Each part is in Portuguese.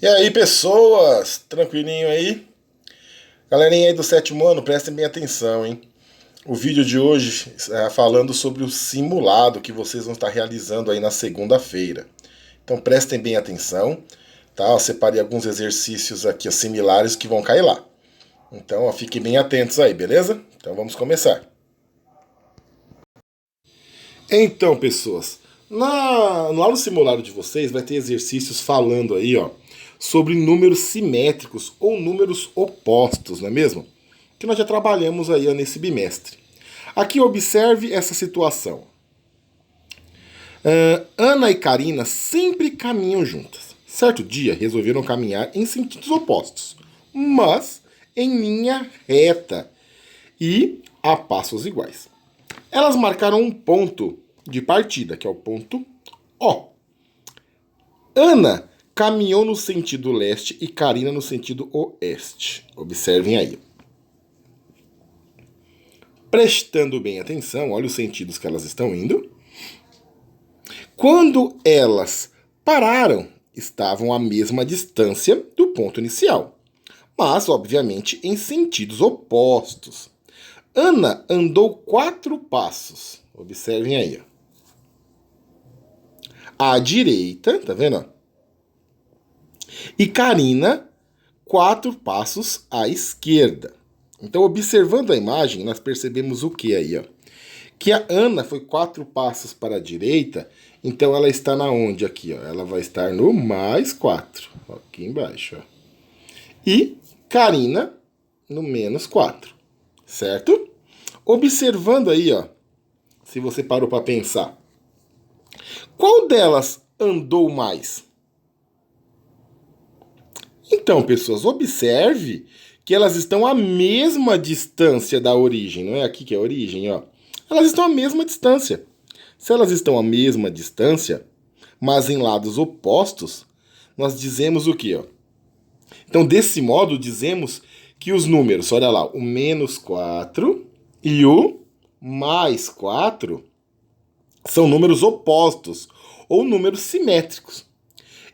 E aí, pessoas? Tranquilinho aí? Galerinha aí do sétimo ano, prestem bem atenção, hein? O vídeo de hoje é falando sobre o simulado que vocês vão estar realizando aí na segunda-feira. Então prestem bem atenção, tá? Eu separei alguns exercícios aqui similares que vão cair lá. Então, fiquem bem atentos aí, beleza? Então vamos começar. Então, pessoas, lá no simulado de vocês vai ter exercícios falando aí, ó, sobre números simétricos ou números opostos, não é mesmo? Que nós já trabalhamos aí ó, nesse bimestre. Aqui observe essa situação. Ana e Karina sempre caminham juntas. Certo dia resolveram caminhar em sentidos opostos, mas em linha reta e a passos iguais. Elas marcaram um ponto de partida, que é o ponto O. Ana caminhou no sentido leste e Karina no sentido oeste. Observem aí. Prestando bem atenção, olha os sentidos que elas estão indo. Quando elas pararam, estavam à mesma distância do ponto inicial, mas, obviamente, em sentidos opostos. Ana andou 4 passos. Observem aí. À direita, tá vendo? E Karina, 4 passos à esquerda. Então, observando a imagem, nós percebemos o que aí, ó? Que a Ana foi 4 passos para a direita, então ela está na onde aqui, ó? Ela vai estar no mais 4, aqui embaixo, ó. E Karina no menos 4, certo? Observando aí, ó, se você parou para pensar, qual delas andou mais? Então, pessoas, observe que elas estão à mesma distância da origem, não é aqui que é a origem, ó. Elas estão à mesma distância. Se elas estão à mesma distância, mas em lados opostos, nós dizemos o quê, ó? Então, desse modo, dizemos que os números, olha lá, o menos 4 e o mais 4 são números opostos ou números simétricos.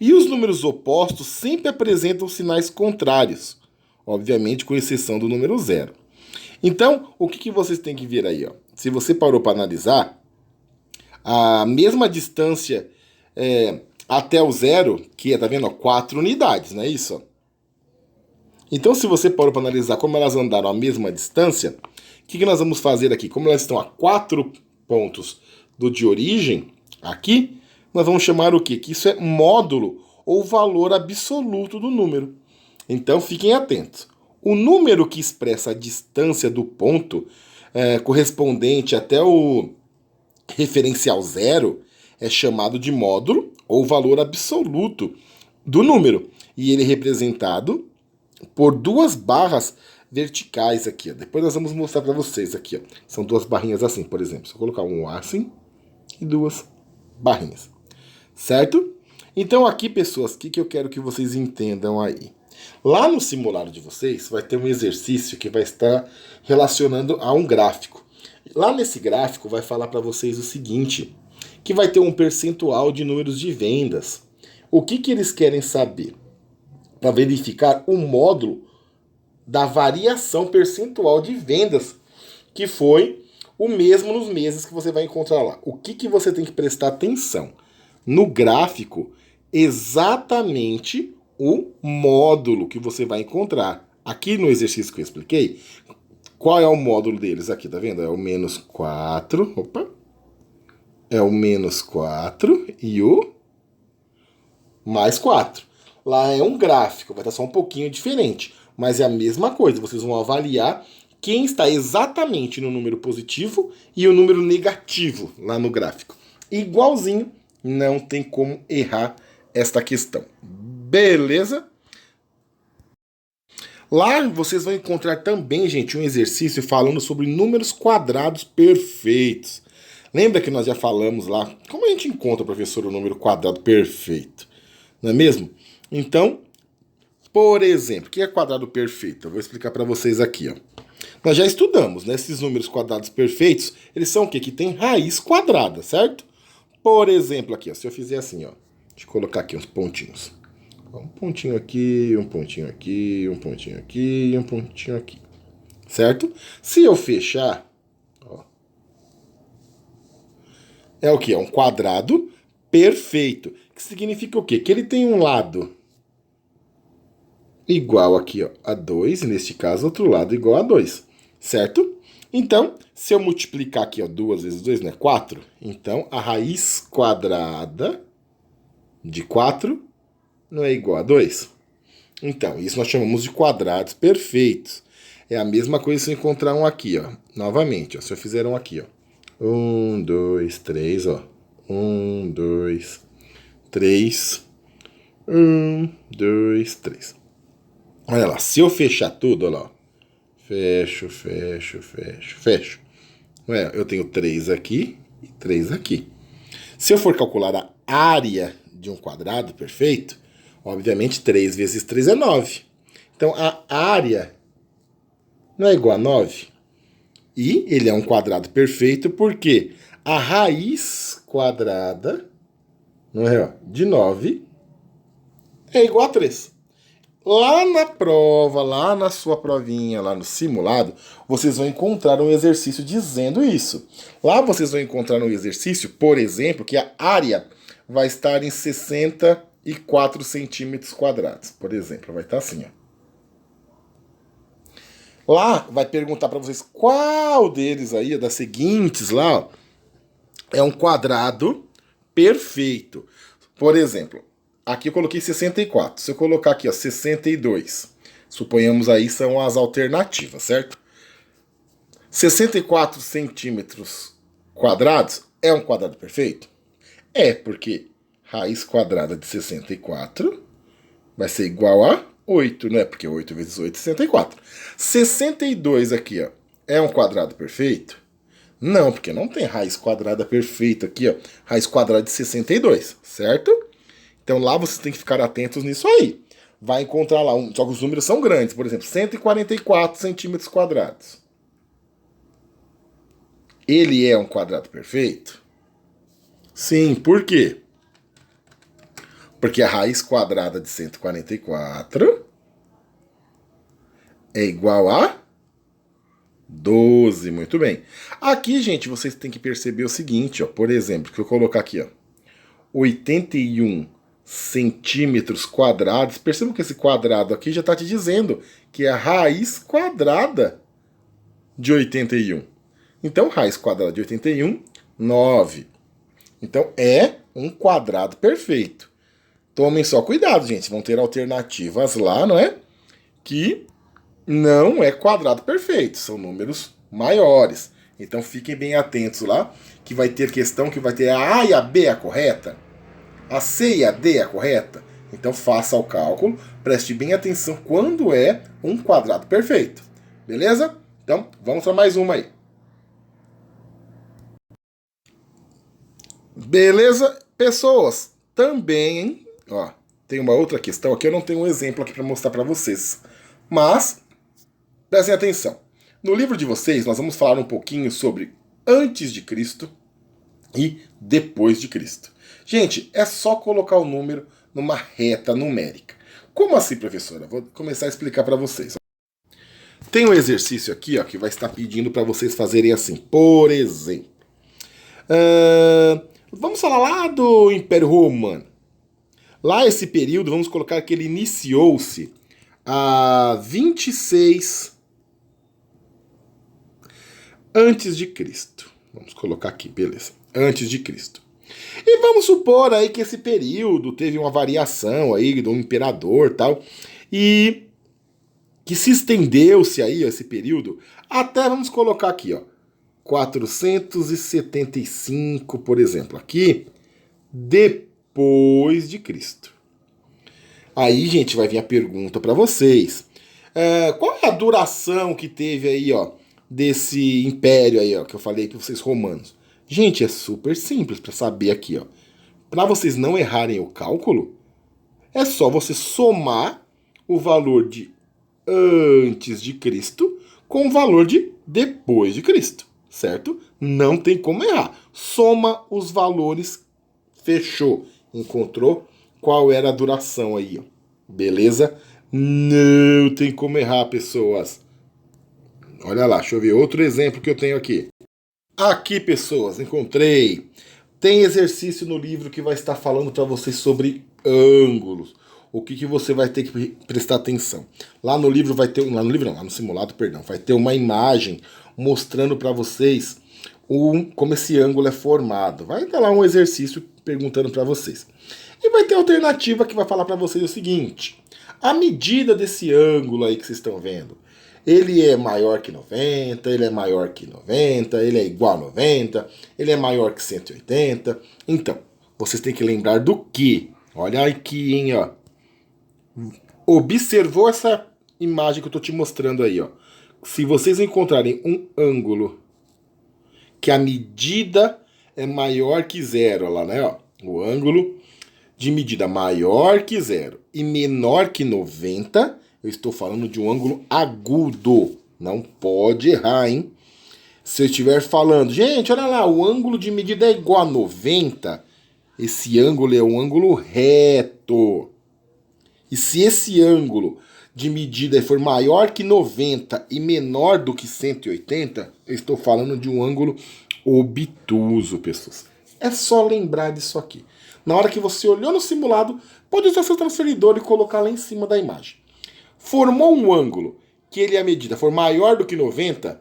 E os números opostos sempre apresentam sinais contrários, obviamente com exceção do número zero. Então, o que vocês têm que ver aí? Ó? Se você parou para analisar, a mesma distância até o zero, que é, tá vendo? 4 unidades, não é isso? Então, se você parou para analisar como elas andaram a mesma distância, o que nós vamos fazer aqui? Como elas estão a 4 pontos do de origem, aqui, nós vamos chamar o quê? Que isso é módulo ou valor absoluto do número. Então, fiquem atentos. O número que expressa a distância do ponto correspondente até o referencial zero é chamado de módulo ou valor absoluto do número. E ele é representado por 2 barras verticais aqui. Ó. Depois nós vamos mostrar para vocês aqui. Ó. São 2 barrinhas assim, por exemplo. Se eu colocar um A assim e 2 barrinhas. Certo? Então aqui, pessoas, o que eu quero que vocês entendam aí? Lá no simulado de vocês vai ter um exercício que vai estar relacionando a um gráfico. Lá nesse gráfico vai falar para vocês o seguinte, que vai ter um percentual de números de vendas. O que eles querem saber? Para verificar o módulo da variação percentual de vendas, que foi o mesmo nos meses que você vai encontrar lá. O que você tem que prestar atenção? No gráfico, exatamente o módulo que você vai encontrar. Aqui no exercício que eu expliquei, qual é o módulo deles? Aqui, tá vendo? É o menos 4. Opa! É o menos 4 e o mais 4. Lá é um gráfico, vai estar só um pouquinho diferente. Mas é a mesma coisa, vocês vão avaliar quem está exatamente no número positivo e o número negativo lá no gráfico. Igualzinho, não tem como errar esta questão. Beleza? Lá vocês vão encontrar também, gente, um exercício falando sobre números quadrados perfeitos. Lembra que nós já falamos lá como a gente encontra, professor, o número quadrado perfeito? Não é mesmo? Então, por exemplo, o que é quadrado perfeito? Eu vou explicar para vocês aqui, ó. Nós já estudamos, né? Esses números quadrados perfeitos, eles são o quê? Que tem raiz quadrada, certo? Por exemplo, aqui, ó, se eu fizer assim, ó, deixa eu colocar aqui uns pontinhos. Um pontinho aqui, um pontinho aqui, um pontinho aqui, um pontinho aqui. Certo? Se eu fechar, ó, é o que? É um quadrado perfeito. Que significa o quê? Que ele tem um lado igual aqui, ó, a 2, e neste caso outro lado igual a 2, certo? Então, se eu multiplicar aqui, ó, 2 vezes 2, né, 4, então a raiz quadrada de 4 não é igual a 2. Então, isso nós chamamos de quadrados perfeitos. É a mesma coisa se eu encontrar um aqui, ó, novamente, ó, se eu fizer um aqui, ó, 1, 2, 3, ó, 1, 2, 3, 1, 2, 3. Olha lá, se eu fechar tudo, olha lá, ó. Fecho, fecho, fecho, fecho. Ué, eu tenho 3 aqui e 3 aqui. Se eu for calcular a área de um quadrado perfeito, obviamente 3 vezes 3 é 9. Então a área não é igual a 9. E ele é um quadrado perfeito porque a raiz quadrada, não é, ó, de 9 é igual a 3. Lá na prova, lá na sua provinha, lá no simulado, vocês vão encontrar um exercício dizendo isso. Lá vocês vão encontrar um exercício, por exemplo, que a área vai estar em 64 centímetros quadrados. Por exemplo, vai estar assim, ó. Lá vai perguntar para vocês qual deles aí, das seguintes lá, ó, é um quadrado perfeito. Por exemplo, aqui eu coloquei 64. Se eu colocar aqui, ó, 62, suponhamos aí são as alternativas, certo? 64 centímetros quadrados é um quadrado perfeito? É, porque raiz quadrada de 64 vai ser igual a 8, né? Porque 8 vezes 8 é 64. 62 aqui, ó, é um quadrado perfeito? Não, porque não tem raiz quadrada perfeita aqui, ó. Raiz quadrada de 62, certo? Então lá vocês têm que ficar atentos nisso aí. Vai encontrar lá, só que os números são grandes, por exemplo, 144 centímetros quadrados. Ele é um quadrado perfeito? Sim, por quê? Porque a raiz quadrada de 144 é igual a 12, muito bem. Aqui, gente, vocês têm que perceber o seguinte, ó, por exemplo, que eu colocar aqui, ó, 81 centímetros quadrados. Percebam que esse quadrado aqui já está te dizendo que é a raiz quadrada de 81. Então, raiz quadrada de 81, 9. Então, é um quadrado perfeito. Tomem só cuidado, gente. Vão ter alternativas lá, não é? Que não é quadrado perfeito. São números maiores. Então, fiquem bem atentos lá, que vai ter questão que vai ter a A e a B a correta. A C e a D é a correta? Então faça o cálculo, preste bem atenção quando é um quadrado perfeito. Beleza? Então vamos para mais uma aí. Beleza, pessoas? Também, hein? Ó, tem uma outra questão aqui, eu não tenho um exemplo aqui para mostrar para vocês. Mas prestem atenção. No livro de vocês nós vamos falar um pouquinho sobre antes de Cristo e depois de Cristo. Gente, é só colocar o número numa reta numérica. Como assim, professora? Vou começar a explicar para vocês. Tem um exercício aqui, ó, que vai estar pedindo para vocês fazerem assim. Por exemplo, vamos falar lá do Império Romano. Lá esse período, vamos colocar que ele iniciou-se a 26 antes de Cristo. Vamos colocar aqui, beleza. Antes de Cristo. E vamos supor aí que esse período teve uma variação aí do imperador e tal, e que se estendeu-se aí esse período até, vamos colocar aqui, ó, 475, por exemplo, aqui, depois de Cristo. Aí, gente, vai vir a pergunta para vocês. Qual é a duração que teve aí, ó, desse império aí, ó, que eu falei para vocês romanos? Gente, é super simples para saber aqui, ó. Para vocês não errarem o cálculo, é só você somar o valor de antes de Cristo com o valor de depois de Cristo, certo? Não tem como errar. Soma os valores, fechou. Encontrou qual era a duração aí, ó. Beleza? Não tem como errar, pessoas. Olha lá, deixa eu ver outro exemplo que eu tenho aqui. Aqui, pessoas, encontrei. Tem exercício no livro que vai estar falando para vocês sobre ângulos. O que você vai ter que prestar atenção. Lá no livro vai ter, lá no simulado, perdão, vai ter uma imagem mostrando para vocês como esse ângulo é formado. Vai ter lá um exercício perguntando para vocês. E vai ter alternativa que vai falar para vocês o seguinte: a medida desse ângulo aí que vocês estão vendo, ele é maior que 90, ele é maior que 90, ele é igual a 90, ele é maior que 180. Então, vocês têm que lembrar do que? Olha aqui, hein, ó. Observou essa imagem que eu tô te mostrando aí, ó. Se vocês encontrarem um ângulo que a medida é maior que zero, lá, né, ó. O ângulo de medida maior que zero e menor que 90, eu estou falando de um ângulo agudo. Não pode errar, hein? Se eu estiver falando, gente, olha lá, o ângulo de medida é igual a 90, esse ângulo é um ângulo reto. E se esse ângulo de medida for maior que 90 e menor do que 180, eu estou falando de um ângulo obtuso, pessoas. É só lembrar disso aqui. Na hora que você olhou no simulado, pode usar seu transferidor e colocar lá em cima da imagem. Formou um ângulo que ele a medida for maior do que 90,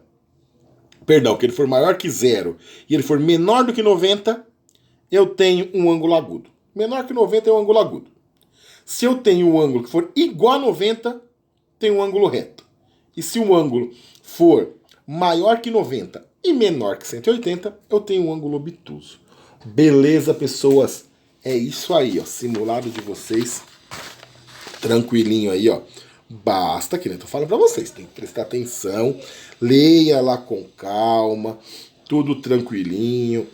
perdão, que ele for maior que zero e ele for menor do que 90, eu tenho um ângulo agudo. Menor que 90 é um ângulo agudo. Se eu tenho um ângulo que for igual a 90, tem um ângulo reto. E se o ângulo for maior que 90 e menor que 180, eu tenho um ângulo obtuso. Beleza, pessoas? É isso aí, ó. Simulado de vocês. Tranquilinho aí, ó. Basta que, né? Tô falando pra vocês. Tem que prestar atenção. Leia lá com calma. Tudo tranquilinho.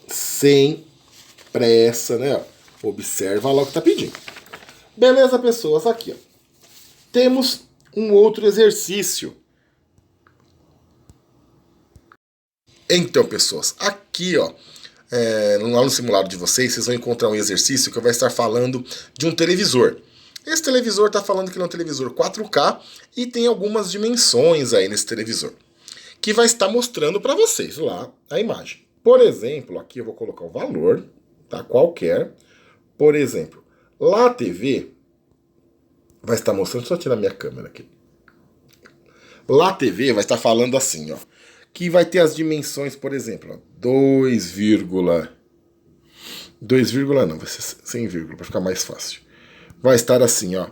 Sem pressa, né? Observa lá o que tá pedindo. Beleza, pessoas? Aqui, ó. Temos um outro exercício. Então, pessoas, aqui, ó, lá no simulado de vocês, vocês vão encontrar um exercício que vai estar falando de um televisor. Esse televisor está falando que ele é um televisor 4K e tem algumas dimensões aí nesse televisor, que vai estar mostrando para vocês lá a imagem. Por exemplo, aqui eu vou colocar o valor, tá? Qualquer. Por exemplo, lá a TV vai estar mostrando, só tirar minha câmera aqui. Lá a TV vai estar falando assim, ó, que vai ter as dimensões, por exemplo, ó, 2, não, vai ser sem vírgula, para ficar mais fácil. Vai estar assim, ó,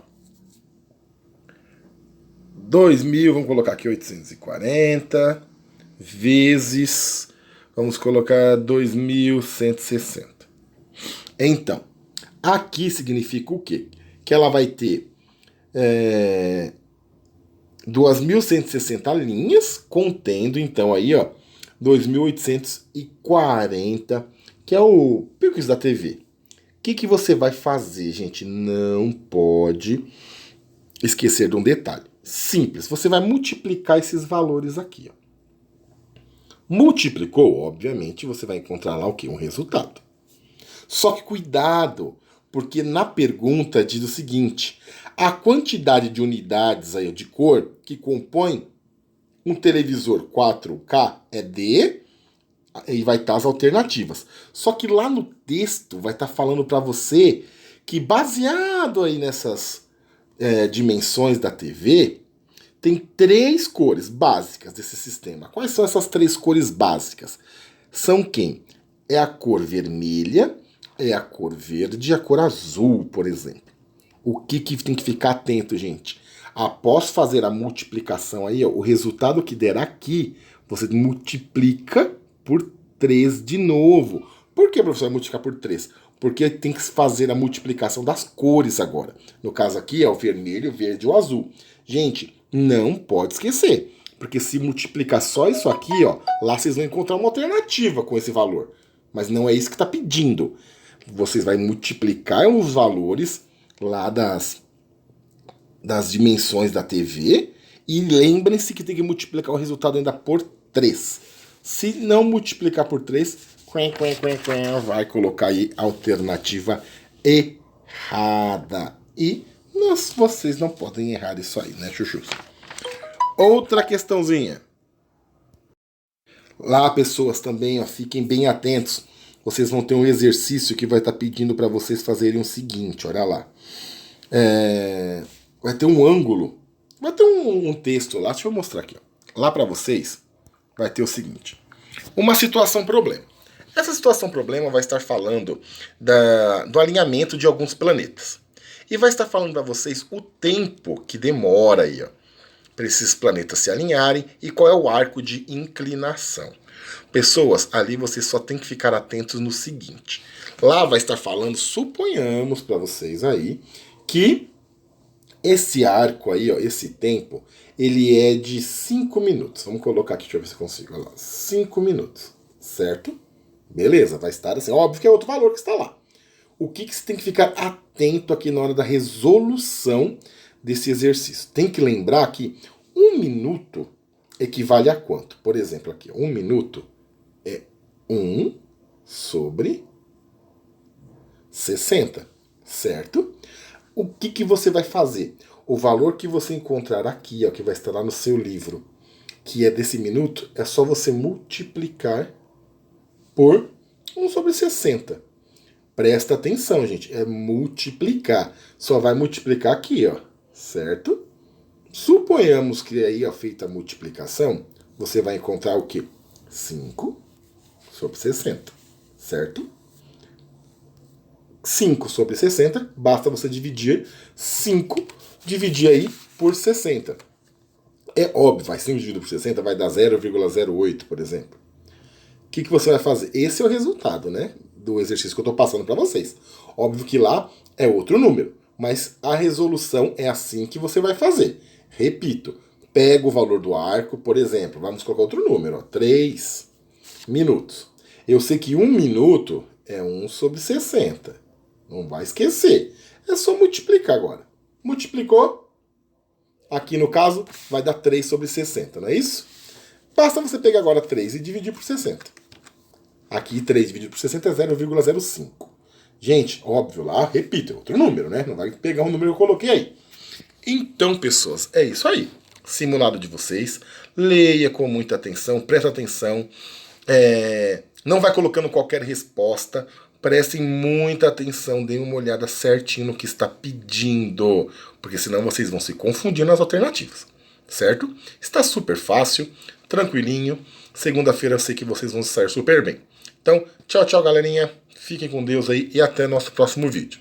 2.000, vamos colocar aqui 840, vezes, vamos colocar 2.160. Então, aqui significa o quê? Que ela vai ter 2.160 linhas, contendo, então, aí, ó, 2.840, que é o pix da TV. O que você vai fazer, gente? Não pode esquecer de um detalhe. Simples, você vai multiplicar esses valores aqui, ó. Multiplicou, obviamente, você vai encontrar lá o quê? Um resultado. Só que cuidado, porque na pergunta diz o seguinte: a quantidade de unidades aí de cor que compõe um televisor 4K é D, e vai estar as alternativas. Só que lá no texto vai estar falando para você que, baseado aí nessas dimensões da TV, tem 3 cores básicas desse sistema. Quais são essas 3 cores básicas? São quem? É a cor vermelha, é a cor verde e a cor azul, por exemplo. O que tem que ficar atento, gente? Após fazer a multiplicação aí, ó, o resultado que der aqui, você multiplica por 3 de novo. Por que, professor, vai multiplicar por 3? Porque tem que fazer a multiplicação das cores agora. No caso aqui é o vermelho, o verde e o azul. Gente, não pode esquecer. Porque se multiplicar só isso aqui, ó, lá vocês vão encontrar uma alternativa com esse valor. Mas não é isso que está pedindo. Vocês vão multiplicar os valores lá das dimensões da TV e lembrem-se que tem que multiplicar o resultado ainda por 3. Se não multiplicar por 3, vai colocar aí a alternativa errada. E Mas vocês não podem errar isso aí, né, chuchus? Outra questãozinha. Lá, pessoas, também, ó, fiquem bem atentos. Vocês vão ter um exercício que vai estar pedindo para vocês fazerem o seguinte, olha lá. Vai ter um ângulo, vai ter um texto lá, deixa eu mostrar aqui. Ó. Lá para vocês vai ter o seguinte. Uma situação problema. Essa situação problema vai estar falando do alinhamento de alguns planetas. E vai estar falando para vocês o tempo que demora aí, ó, para esses planetas se alinharem e qual é o arco de inclinação. Pessoas, ali vocês só tem que ficar atentos no seguinte. Lá vai estar falando, suponhamos para vocês aí, que esse arco aí, ó, esse tempo, ele é de 5 minutos. Vamos colocar aqui, deixa eu ver se eu consigo. Olha lá, 5 minutos, certo? Beleza, vai estar assim. Óbvio que é outro valor que está lá. O que você tem que ficar atento aqui na hora da resolução desse exercício? Tem que lembrar que 1 minuto equivale a quanto? Por exemplo, aqui, 1 minuto é 1 sobre 60, certo? O que você vai fazer? O valor que você encontrar aqui, ó, que vai estar lá no seu livro, que é desse minuto, é só você multiplicar por 1 sobre 60. Presta atenção, gente. É multiplicar. Só vai multiplicar aqui, ó. Certo? Suponhamos que aí, ó, feita a multiplicação, você vai encontrar o quê? 5 sobre 60. Certo? 5 sobre 60, basta você dividir 5, dividir aí por 60. É óbvio, vai 5 dividido por 60, vai dar 0,08, por exemplo. O que você vai fazer? Esse é o resultado, né, do exercício que eu estou passando para vocês. Óbvio que lá é outro número, mas a resolução é assim que você vai fazer. Repito, pega o valor do arco, por exemplo, vamos colocar outro número, ó, 3 minutos. Eu sei que 1 minuto é 1 sobre 60. Não vai esquecer. É só multiplicar agora. Multiplicou, aqui no caso, vai dar 3 sobre 60, não é isso? Basta você pegar agora 3 e dividir por 60. Aqui 3 dividido por 60 é 0,05. Gente, óbvio lá, repito, é outro número, né? Não vai pegar um número que eu coloquei aí. Então, pessoas, é isso aí. Simulado de vocês. Leia com muita atenção, presta atenção. Não vai colocando qualquer resposta. Prestem muita atenção, deem uma olhada certinho no que está pedindo, porque senão vocês vão se confundir nas alternativas, certo? Está super fácil, tranquilinho. Segunda-feira eu sei que vocês vão sair super bem. Então, tchau, tchau, galerinha. Fiquem com Deus aí e até nosso próximo vídeo.